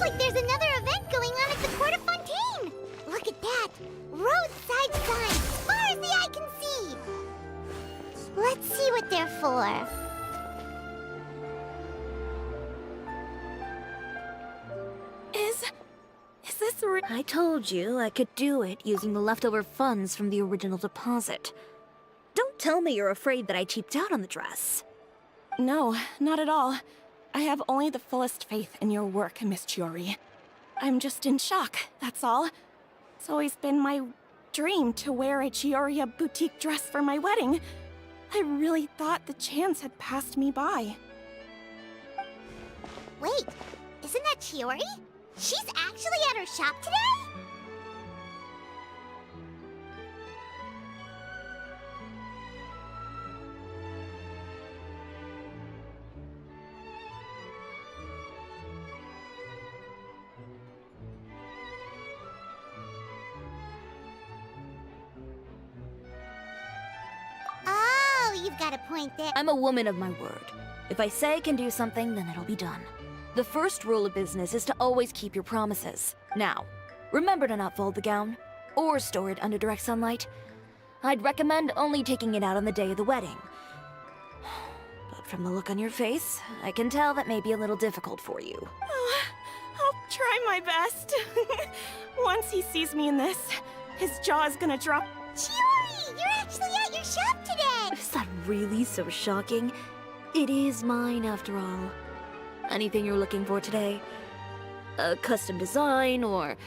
like there's another event going on at the Court of Fontaine! Look at that! Roadside signs, as far as the eye can see! Let's see what they're for. Is this real? I told you I could do it using the leftover funds from the original deposit. Don't tell me you're afraid that I cheaped out on the dress. No, not at all. I have only the fullest faith in your work, Miss Chiori. I'm just in shock, that's all. It's always been my dream to wear a Chiori boutique dress for my wedding. I really thought the chance had passed me by. Wait, isn't that Chiori? She's actually at her shop today? Oh, you've got a point there. I'm a woman of my word. If I say I can do something, then it'll be done. The first rule of business is to always keep your promises. Now, remember to not fold the gown, or store it under direct sunlight. I'd recommend only taking it out on the day of the wedding. But from the look on your face, I can tell that may be a little difficult for you. Oh, I'll try my best. Once he sees me in this, his jaw is gonna drop. Chiori, you're actually at your shop today! Is that really so shocking? It is mine, after all. Anything you're looking for today? A custom design, or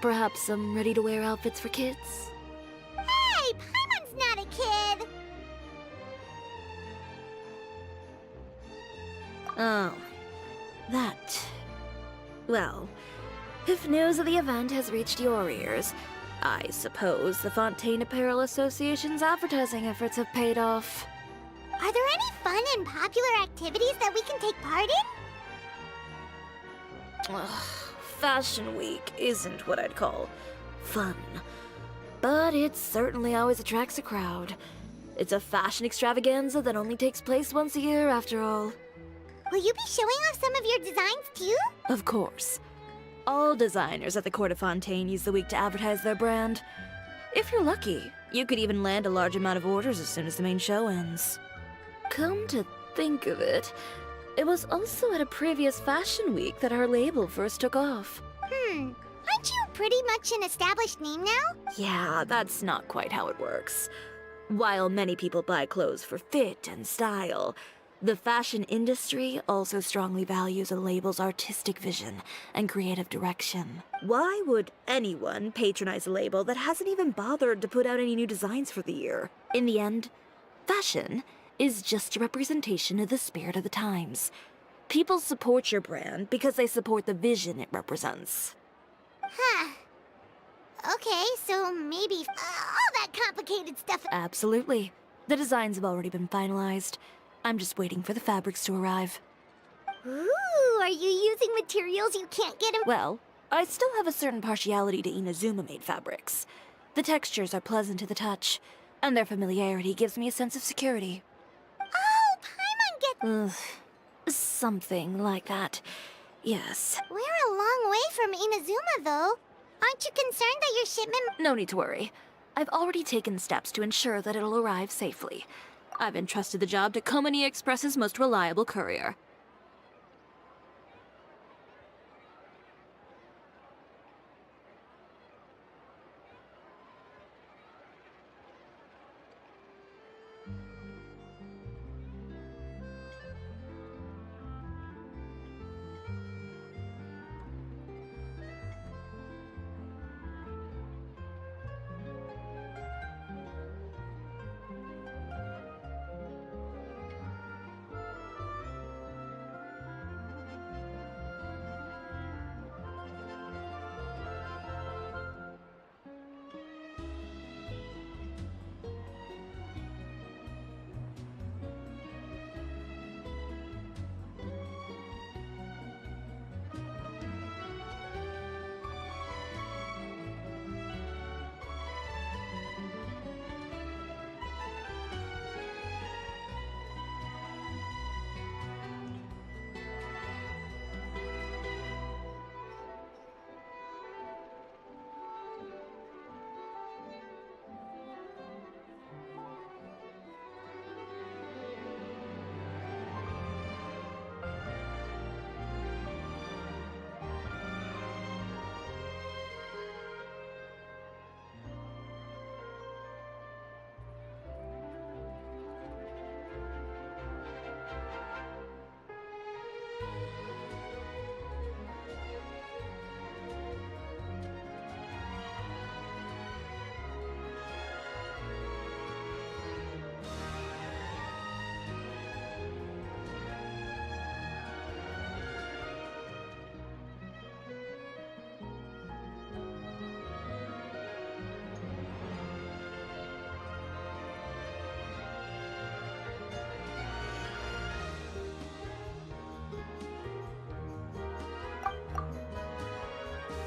perhaps some ready-to-wear outfits for kids? Hey, Paimon's not a kid! Oh, that. Well, if news of the event has reached your ears, I suppose the Fontaine Apparel Association's advertising efforts have paid off. Are there any fun and popular activities that we can take part in? Ugh, Fashion Week isn't what I'd call fun. But it certainly always attracts a crowd. It's a fashion extravaganza that only takes place once a year, after all. Will you be showing off some of your designs, too? Of course. All designers at the Court of Fontaine use the week to advertise their brand. If you're lucky, you could even land a large amount of orders as soon as the main show ends. Come to think of it, it was also at a previous fashion week that our label first took off. Aren't you pretty much an established name now? Yeah, that's not quite how it works. While many people buy clothes for fit and style, the fashion industry also strongly values a label's artistic vision and creative direction. Why would anyone patronize a label that hasn't even bothered to put out any new designs for the year? In the end, fashion is just a representation of the spirit of the times. People support your brand because they support the vision it represents. Huh. Okay, so maybe all that complicated stuff. Absolutely. The designs have already been finalized. I'm just waiting for the fabrics to arrive. Ooh, are you using materials you can't get in? Well, I still have a certain partiality to Inazuma-made fabrics. The textures are pleasant to the touch, and their familiarity gives me a sense of security. Oh, Paimon gets... Something like that. Yes. We're a long way from Inazuma, though. Aren't you concerned that your shipment... No need to worry. I've already taken steps to ensure that it'll arrive safely. I've entrusted the job to Komani Express's most reliable courier.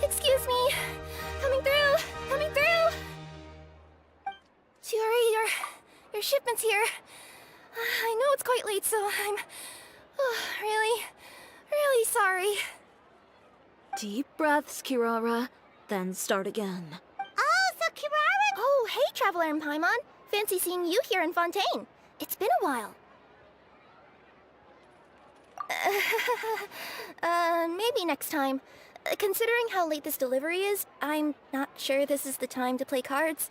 Excuse me. Coming through. Coming through. Chiori, your shipment's here. I know it's quite late, so I'm really, really sorry. Deep breaths, Kirara, then start again. Oh, so Kirara... Oh, hey, Traveler and Paimon. Fancy seeing you here in Fontaine. It's been a while. Maybe next time. Considering how late this delivery is, I'm not sure this is the time to play cards.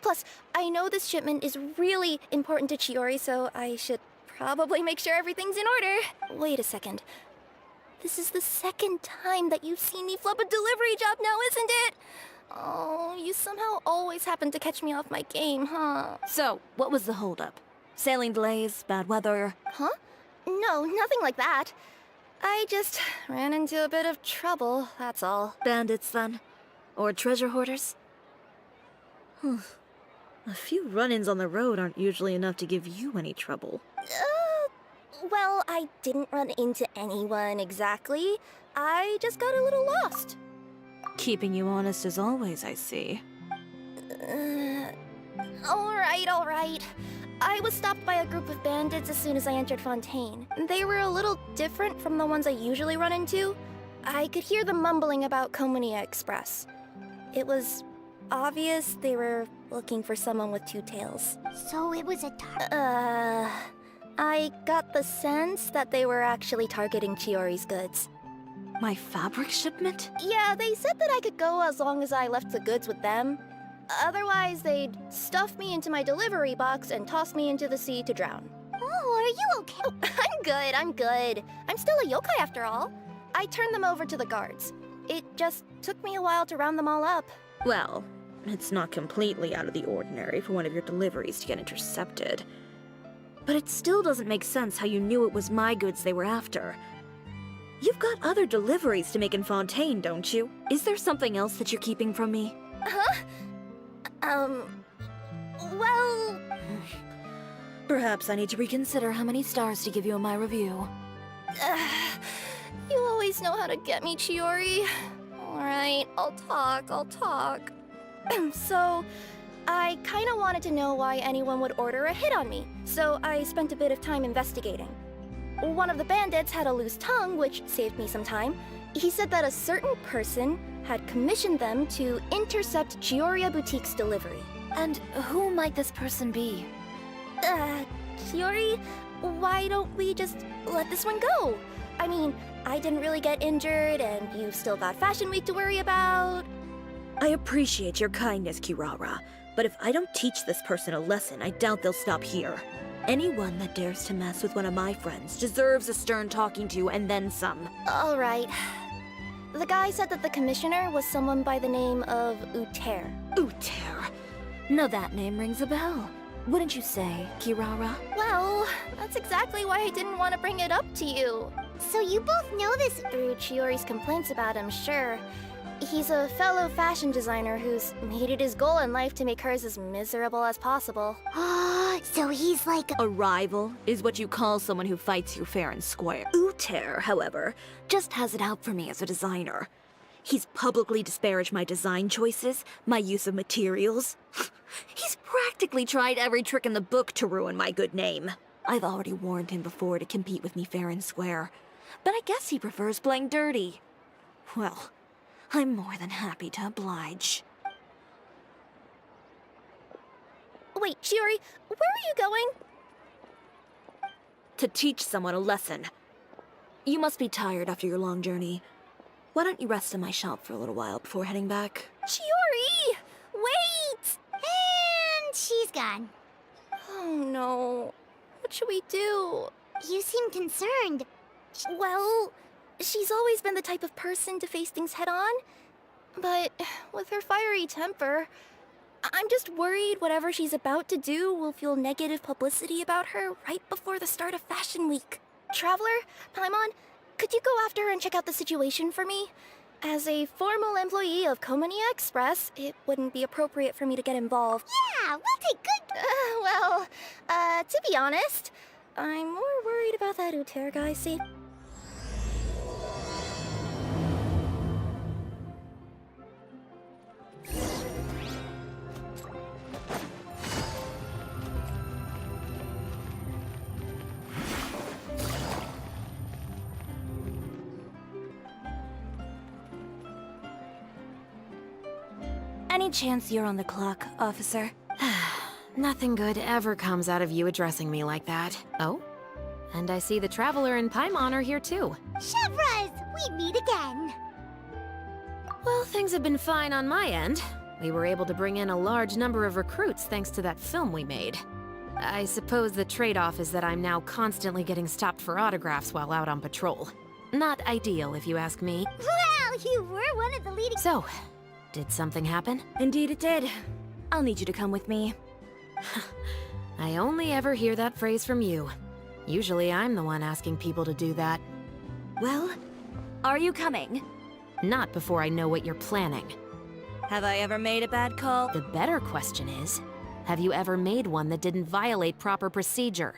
Plus, I know this shipment is really important to Chiori, so I should probably make sure everything's in order. Wait a second. This is the second time that you've seen me flub a delivery job now, isn't it? Oh, you somehow always happen to catch me off my game, huh? So, what was the holdup? Sailing delays, bad weather? Huh? No, nothing like that. I just ran into a bit of trouble, that's all. Bandits, then? Or treasure hoarders? A few run-ins on the road aren't usually enough to give you any trouble. Well, I didn't run into anyone exactly. I just got a little lost. Keeping you honest as always, I see. All right. I was stopped by a group of bandits as soon as I entered Fontaine. They were a little different from the ones I usually run into. I could hear them mumbling about Komunia Express. It was obvious they were looking for someone with two tails. So it was a I got the sense that they were actually targeting Chiori's goods. My fabric shipment? Yeah, they said that I could go as long as I left the goods with them. Otherwise, they'd stuff me into my delivery box and toss me into the sea to drown. Oh, are you okay? I'm good. I'm still a yokai after all. I turned them over to the guards. It just took me a while to round them all up. Well, it's not completely out of the ordinary for one of your deliveries to get intercepted. But it still doesn't make sense how you knew it was my goods they were after. You've got other deliveries to make in Fontaine, don't you? Is there something else that you're keeping from me? Huh? Well... Perhaps I need to reconsider how many stars to give you in my review. You always know how to get me, Chiori. Alright, I'll talk. So, I kinda wanted to know why anyone would order a hit on me, so I spent a bit of time investigating. One of the bandits had a loose tongue, which saved me some time. He said that a certain person had commissioned them to intercept Chioria Boutique's delivery. And who might this person be? Chiori, why don't we just let this one go? I mean, I didn't really get injured, and you've still got Fashion Week to worry about. I appreciate your kindness, Kirara, but if I don't teach this person a lesson, I doubt they'll stop here. Anyone that dares to mess with one of my friends deserves a stern talking to and then some. All right. The guy said that the commissioner was someone by the name of Uter. Uter. Now that name rings a bell. Wouldn't you say, Kirara? Well, that's exactly why I didn't want to bring it up to you. So you both know this... Through Chiori's complaints about him, sure. He's a fellow fashion designer who's made it his goal in life to make hers as miserable as possible. So he's like... A rival is what you call someone who fights you fair and square. Uter, however, just has it out for me as a designer. He's publicly disparaged my design choices, my use of materials. He's practically tried every trick in the book to ruin my good name. I've already warned him before to compete with me fair and square, but I guess he prefers playing dirty. Well, I'm more than happy to oblige. Wait, Chiori, where are you going? To teach someone a lesson. You must be tired after your long journey. Why don't you rest in my shop for a little while before heading back? Chiori! Wait! And she's gone. Oh no. What should we do? You seem concerned. Well, she's always been the type of person to face things head on. But with her fiery temper, I'm just worried whatever she's about to do will fuel negative publicity about her right before the start of Fashion Week. Traveler, Paimon, could you go after her and check out the situation for me? As a formal employee of Komunia Express, it wouldn't be appropriate for me to get involved. Yeah, we'll take good... To be honest, I'm more worried about that Uter guy, see? Any chance you're on the clock, officer? Nothing good ever comes out of you addressing me like that. Oh? And I see the Traveler and Paimon are here too. Chevras, we meet again. Well, things have been fine on my end. We were able to bring in a large number of recruits thanks to that film we made. I suppose the trade-off is that I'm now constantly getting stopped for autographs while out on patrol. Not ideal, if you ask me. Well, you were one of the leading... So, did something happen? Indeed it did. I'll need you to come with me. I only ever hear that phrase from you. Usually I'm the one asking people to do that. Well, are you coming? Not before I know what you're planning. Have I ever made a bad call? The better question is, have you ever made one that didn't violate proper procedure?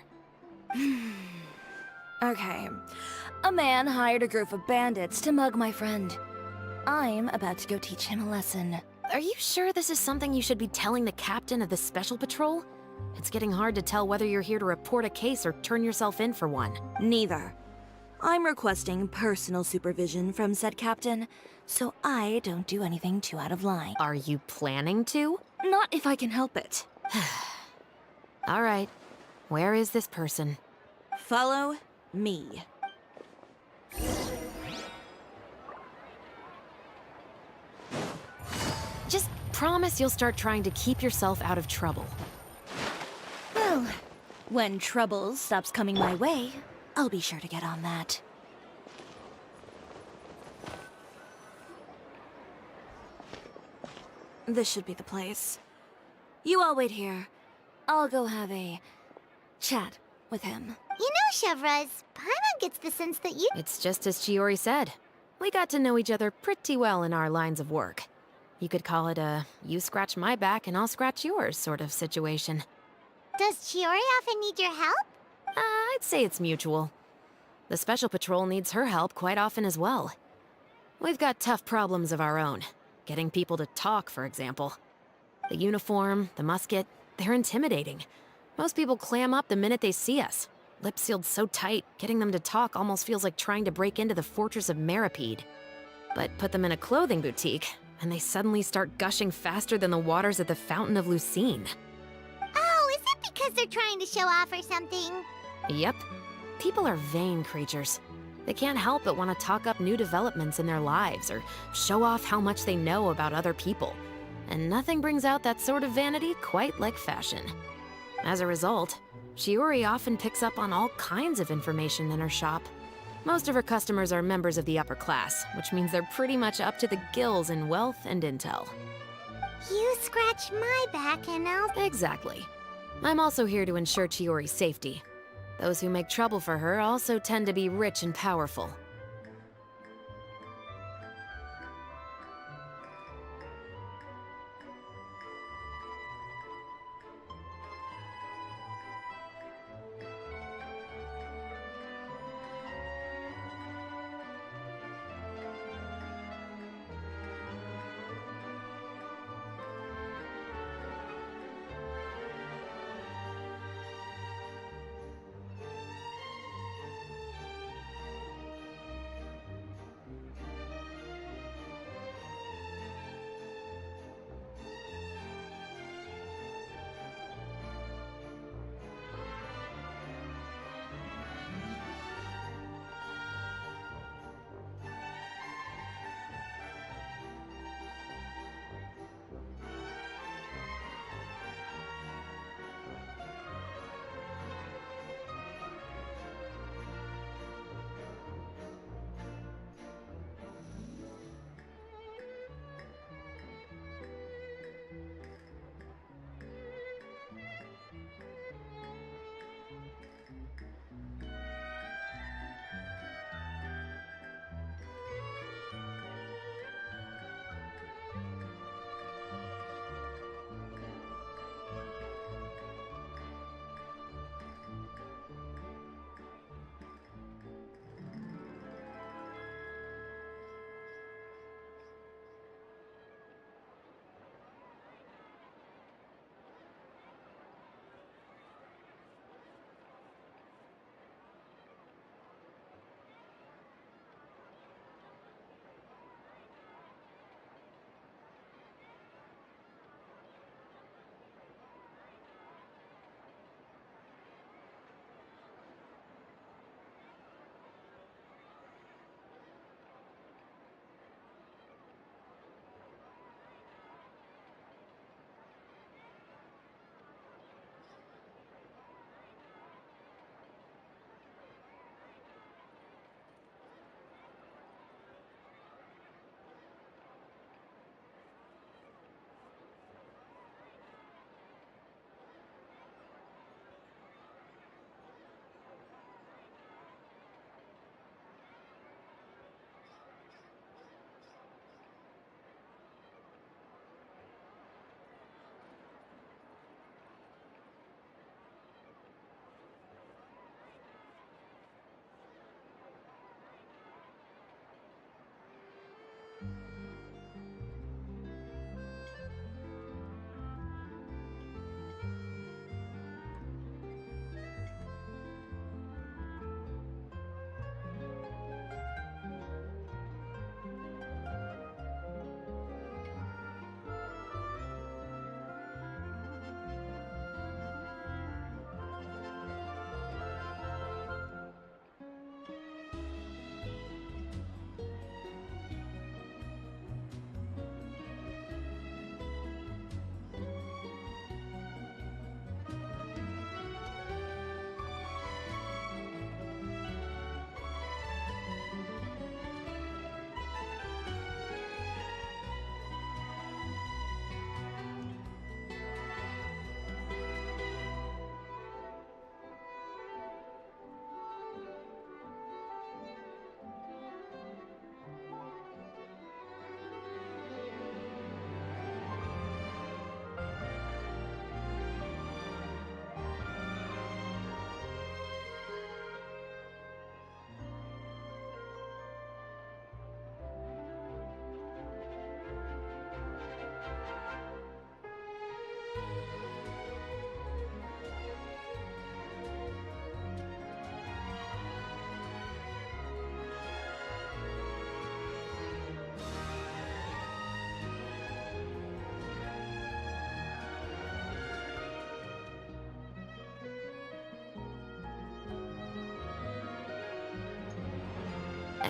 Okay. A man hired a group of bandits to mug my friend. I'm about to go teach him a lesson. Are you sure this is something you should be telling the captain of the Special Patrol? It's getting hard to tell whether you're here to report a case or turn yourself in for one. Neither. I'm requesting personal supervision from said captain, so I don't do anything too out of line. Are you planning to? Not if I can help it. All right. Where is this person? Follow me. Just promise you'll start trying to keep yourself out of trouble. Well, when trouble stops coming my way, I'll be sure to get on that. This should be the place. You all wait here. I'll go have a chat with him. You know, Chevras, Paimon gets the sense that you... It's just as Chiori said. We got to know each other pretty well in our lines of work. You could call it a you scratch my back and I'll scratch yours sort of situation. Does Chiori often need your help? I'd say it's mutual. The Special Patrol needs her help quite often as well. We've got tough problems of our own. Getting people to talk, for example. The uniform, the musket, they're intimidating. Most people clam up the minute they see us. Lips sealed so tight, getting them to talk almost feels like trying to break into the fortress of Meripede. But put them in a clothing boutique, and they suddenly start gushing faster than the waters at the Fountain of Lucine. Oh, is it because they're trying to show off or something? Yep. People are vain creatures. They can't help but want to talk up new developments in their lives or show off how much they know about other people. And nothing brings out that sort of vanity quite like fashion. As a result, Chiori often picks up on all kinds of information in her shop. Most of her customers are members of the upper class, which means they're pretty much up to the gills in wealth and intel. You scratch my back and I'll... Exactly. I'm also here to ensure Chiori's safety. Those who make trouble for her also tend to be rich and powerful.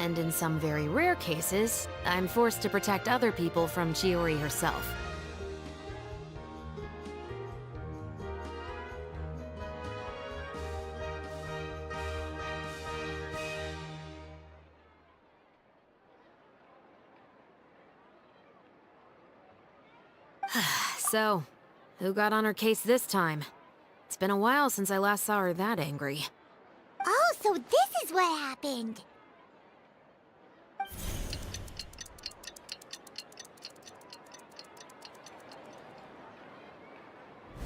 And in some very rare cases, I'm forced to protect other people from Chiori herself. So, who got on her case this time? It's been a while since I last saw her that angry. Oh, so this is what happened.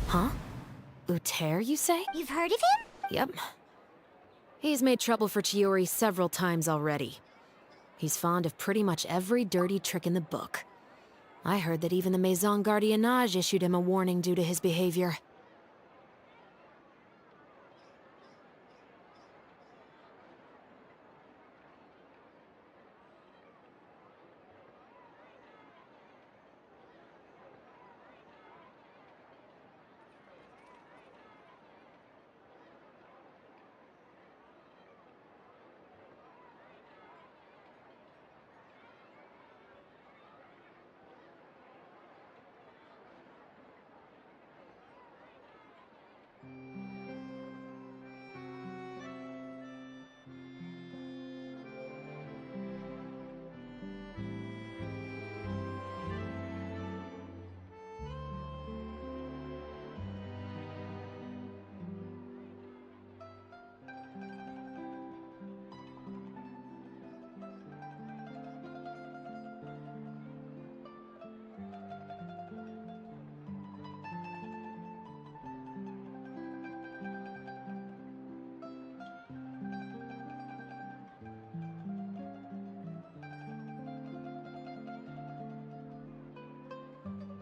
Huh? Uter, you say? You've heard of him? Yep. He's made trouble for Chiori several times already. He's fond of pretty much every dirty trick in the book. I heard that even the Maison Gardiennage issued him a warning due to his behavior.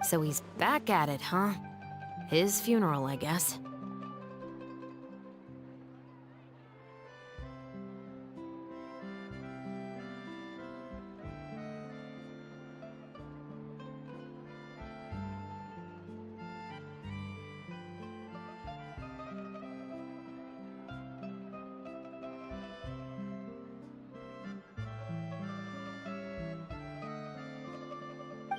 So he's back at it, huh? His funeral, I guess.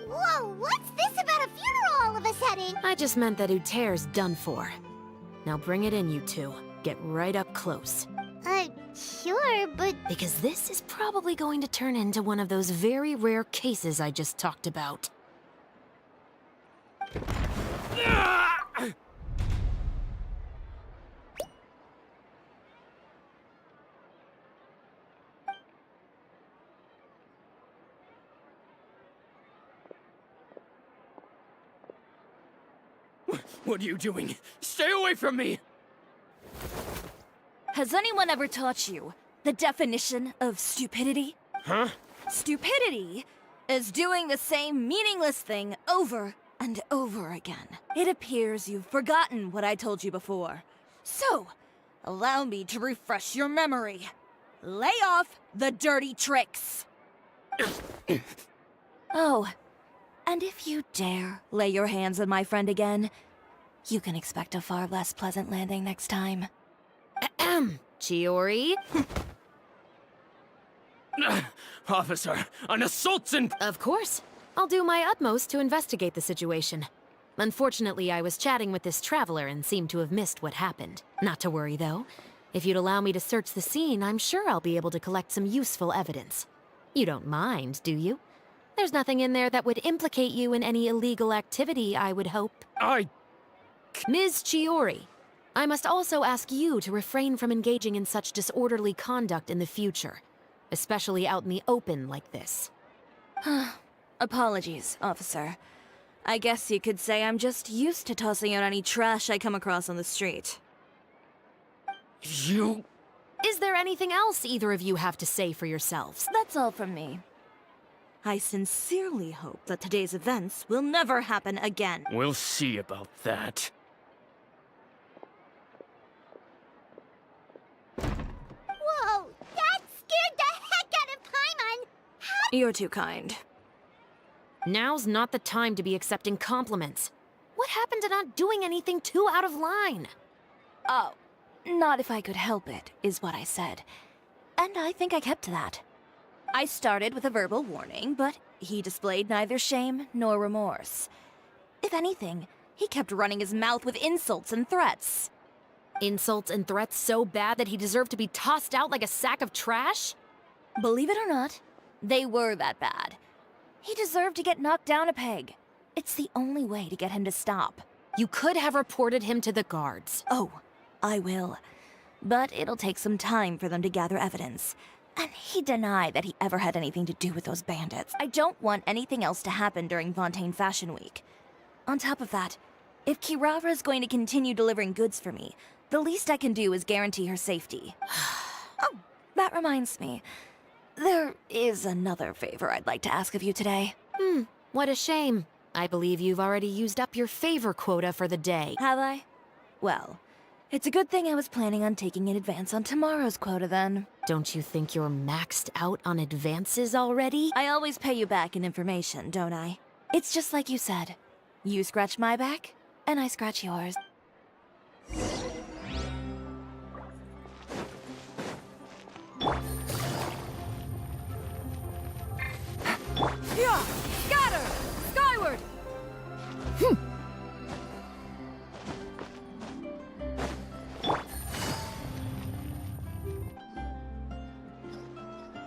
Whoa, what's this about a funeral all of a sudden? I just meant that Uter's done for. Now bring it in, you two. Get right up close. Sure, but... Because this is probably going to turn into one of those very rare cases I just talked about. What are you doing? Stay away from me! Has anyone ever taught you the definition of stupidity? Huh? Stupidity is doing the same meaningless thing over and over again. It appears you've forgotten what I told you before. So, allow me to refresh your memory. Lay off the dirty tricks! Oh, and if you dare lay your hands on my friend again, you can expect a far less pleasant landing next time. Chiori? Officer, an assault's in... Of course. I'll do my utmost to investigate the situation. Unfortunately, I was chatting with this traveler and seemed to have missed what happened. Not to worry, though. If you'd allow me to search the scene, I'm sure I'll be able to collect some useful evidence. You don't mind, do you? There's nothing in there that would implicate you in any illegal activity, I would hope. Ms. Chiori, I must also ask you to refrain from engaging in such disorderly conduct in the future, especially out in the open like this. Apologies, officer. I guess you could say I'm just used to tossing out any trash I come across on the street. You... Is there anything else either of you have to say for yourselves? That's all from me. I sincerely hope that today's events will never happen again. We'll see about that. Whoa, that scared the heck out of Paimon! You're too kind. Now's not the time to be accepting compliments. What happened to not doing anything too out of line? Oh, not if I could help it, is what I said. And I think I kept to that. I started with a verbal warning, but he displayed neither shame nor remorse. If anything, he kept running his mouth with insults and threats. Insults and threats so bad that he deserved to be tossed out like a sack of trash? Believe it or not, they were that bad. He deserved to get knocked down a peg. It's the only way to get him to stop. You could have reported him to the guards. Oh, I will. But it'll take some time for them to gather evidence. And he denied that he ever had anything to do with those bandits. I don't want anything else to happen during Fontaine Fashion Week. On top of that, if Kirara is going to continue delivering goods for me, the least I can do is guarantee her safety. Oh, that reminds me. There is another favor I'd like to ask of you today. What a shame. I believe you've already used up your favor quota for the day. Have I? Well, it's a good thing I was planning on taking an advance on tomorrow's quota then. Don't you think you're maxed out on advances already? I always pay you back in information, don't I? It's just like you said. You scratch my back, and I scratch yours. Yeah! Scatter! Skyward!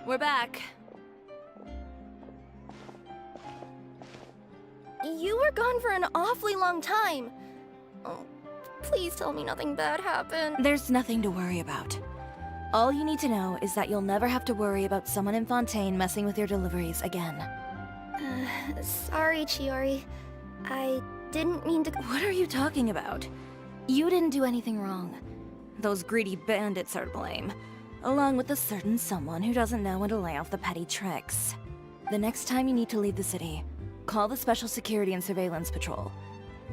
We're back. You were gone for an awfully long time. Oh, please tell me nothing bad happened. There's nothing to worry about. All you need to know is that you'll never have to worry about someone in Fontaine messing with your deliveries again. Sorry, Chiori. I didn't mean to. What are you talking about? You didn't do anything wrong. Those greedy bandits are to blame, along with a certain someone who doesn't know when to lay off the petty tricks. The next time you need to leave the city, call the Special Security and Surveillance Patrol.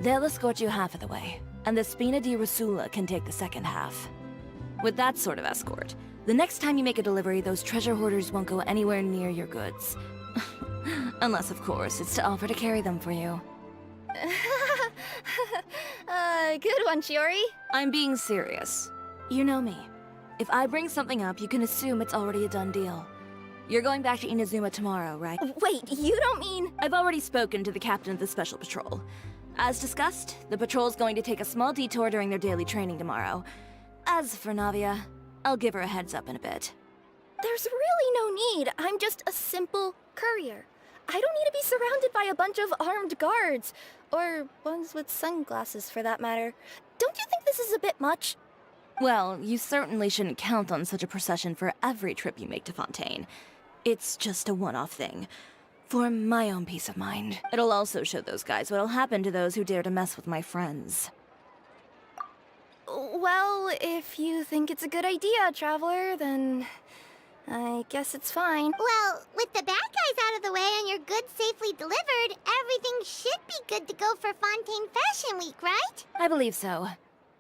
They'll escort you half of the way, and the Spina di Rusula can take the second half. With that sort of escort, the next time you make a delivery, those treasure hoarders won't go anywhere near your goods. Unless, of course, it's to offer to carry them for you. Good one, Chiori. I'm being serious. You know me. If I bring something up, you can assume it's already a done deal. You're going back to Inazuma tomorrow, right? Wait, you don't mean... I've already spoken to the captain of the Special Patrol. As discussed, the patrol's going to take a small detour during their daily training tomorrow. As for Navia, I'll give her a heads up in a bit. There's really no need. I'm just a simple courier. I don't need to be surrounded by a bunch of armed guards. Or ones with sunglasses, for that matter. Don't you think this is a bit much? Well, you certainly shouldn't count on such a procession for every trip you make to Fontaine. It's just a one-off thing. For my own peace of mind. It'll also show those guys what'll happen to those who dare to mess with my friends. Well, if you think it's a good idea, Traveler, then I guess it's fine. Well, with the bad guys out of the way and your goods safely delivered, everything should be good to go for Fontaine Fashion Week, right? I believe so.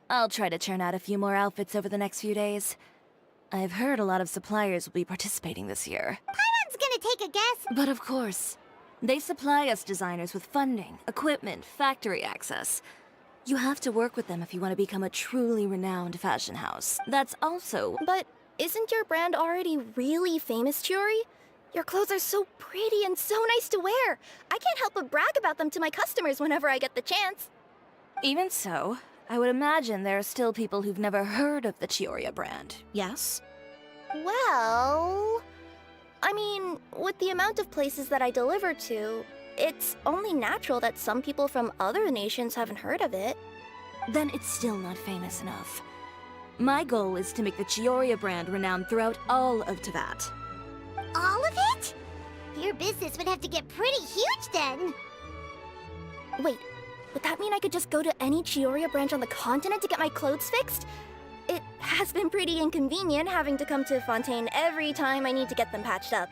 I'll try to churn out a few more outfits over the next few days. I've heard a lot of suppliers will be participating this year. Paimon's gonna take a guess. But of course, they supply us designers with funding, equipment, factory access. You have to work with them if you want to become a truly renowned fashion house. That's also... But isn't your brand already really famous, Chiori? Your clothes are so pretty and so nice to wear. I can't help but brag about them to my customers whenever I get the chance. Even so, I would imagine there are still people who've never heard of the Chiori brand, yes? Well... I mean, with the amount of places that I deliver to, it's only natural that some people from other nations haven't heard of it. Then it's still not famous enough. My goal is to make the Chiori brand renowned throughout all of Teyvat. All of it? Your business would have to get pretty huge then. Wait, would that mean I could just go to any Chiori branch on the continent to get my clothes fixed? It has been pretty inconvenient having to come to Fontaine every time I need to get them patched up.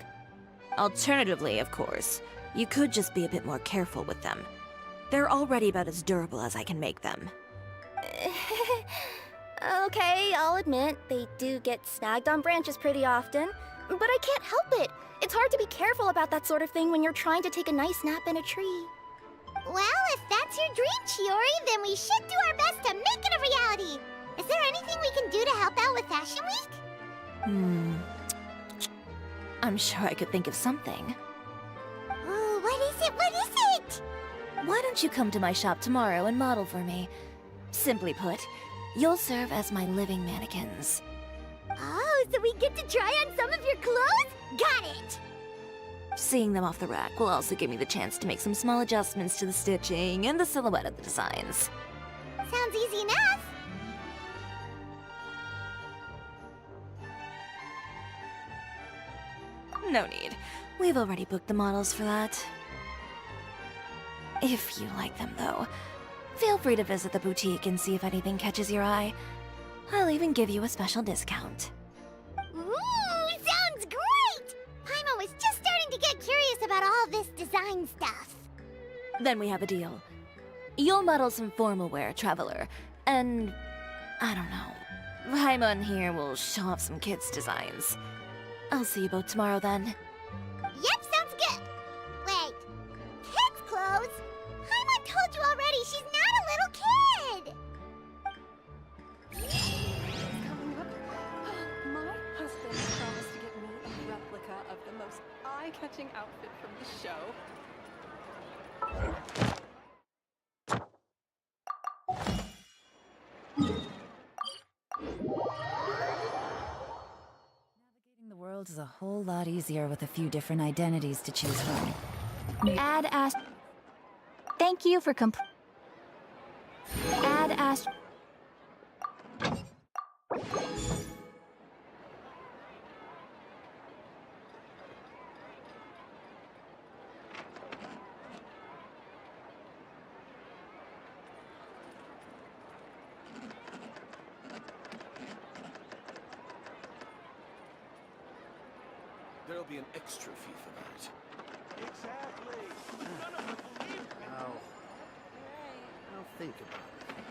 Alternatively, of course, you could just be a bit more careful with them. They're already about as durable as I can make them. Okay, I'll admit, they do get snagged on branches pretty often, but I can't help it. It's hard to be careful about that sort of thing when you're trying to take a nice nap in a tree. Well, if that's your dream, Chiori, then we should do our best to make it a reality. Is there anything we can do to help out with Fashion Week? I'm sure I could think of something. Ooh, what is it? What is it? Why don't you come to my shop tomorrow and model for me? Simply put, you'll serve as my living mannequins. Oh, so we get to try on some of your clothes? Got it! Seeing them off the rack will also give me the chance to make some small adjustments to the stitching and the silhouette of the designs. Sounds easy enough. No need. We've already booked the models for that. If you like them, though, feel free to visit the boutique and see if anything catches your eye. I'll even give you a special discount. Ooh, sounds great! Paimon was just starting to get curious about all this design stuff. Then we have a deal. You'll model some formal wear, Traveler, and... I don't know. Paimon here will show off some kids' designs. I'll see you both tomorrow then. Yep, sounds good. Wait, kids' clothes? Paimon told you already she's not a little kid. Coming up. My husband promised to get me a replica of the most eye-catching outfit from the show. Navigating the world is a whole lot easier with a few different identities to choose from. Add ast. Thank you for Add ast. There'll be an extra fee for that. Exactly. None of them believe me. I'll think about it.